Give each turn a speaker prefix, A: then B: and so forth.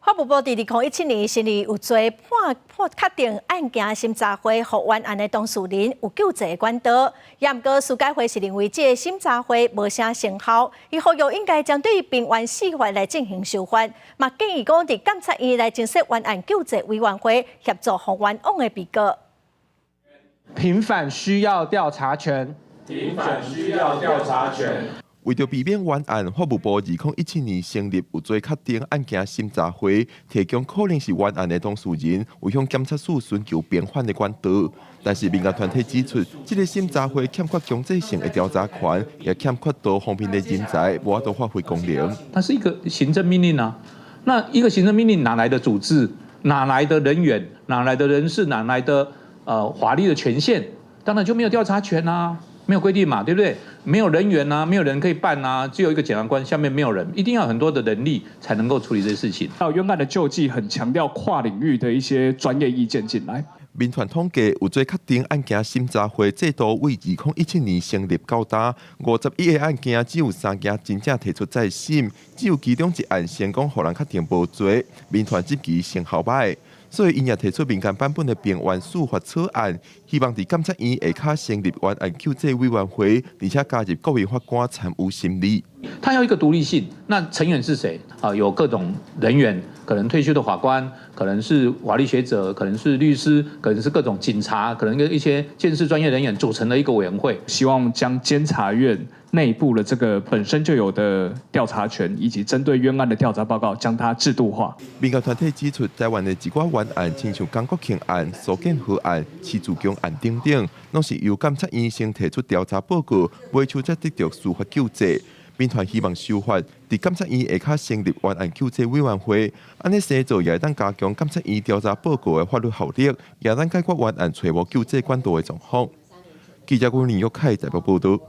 A: 法务部伫2017年成立有做判确定案件审查会，互冤案的当事人有救济的管道。也毋过，司改会是认为这个审查会无啥成效，伊呼吁应该针对平冤司法来进行修法，嘛建议讲伫监察院来增设冤案救济委员会，协助互冤枉的被告。
B: 平反需要调查权。
C: 平反需要调查权。
D: 为着避免冤案，法务部2017年成立有做确定案件审查会，提供可能是冤案的当事人为向检察署寻求辩方的管道。但是民间团体指出，这个审查会欠缺强制性的调查权，也欠缺多方面的人才，无法度发挥功能。
E: 它是一个行政命令啊，那一个行政命令哪来的组织？哪来的人员？哪来的人事？哪来的法律的权限？当然就没有调查权啊。没有规定嘛，对不对？没有人员啊，没有人可以办啊，只有一个检察官，下面没有人，一定要有很多的人力才能够处理这些事情。
F: 到冤案的救济很强调跨领域的一些专业意见进来。
D: 民团统计有做确定案件审查会制度为2017年成立到达，51个案件只有3件真正提出再审，只有其中一案成功互人确定无罪。民团这期成效歹。所以，因也提出民间版本的平冤司法草案，希望伫监察院下骹成立冤案救济委员会，而且加入国民法官参与审理。
E: 它要一个独立性，那成员是谁？有各种人员，可能退休的法官，可能是法律学者，可能是律师，可能是各种警察，可能跟一些鉴识专业人员组成的一个委员会。
F: 希望将监察院内部的这个本身就有的调查权，以及针对冤案的调查报告，将它制度化。
D: 民间团体指出，台湾的一寡冤案，亲像江国庆案、苏建和案、徐自强案等等，拢是由监察院先提出调查报告，未求才得到司法救济。民团希望修法，伫监察院下骹成立冤案救济委员会，安尼生做也当加强监察院调查报告的法律效力，也当解决冤案找无救济管道的状况。记者郭林玉凯台北报道。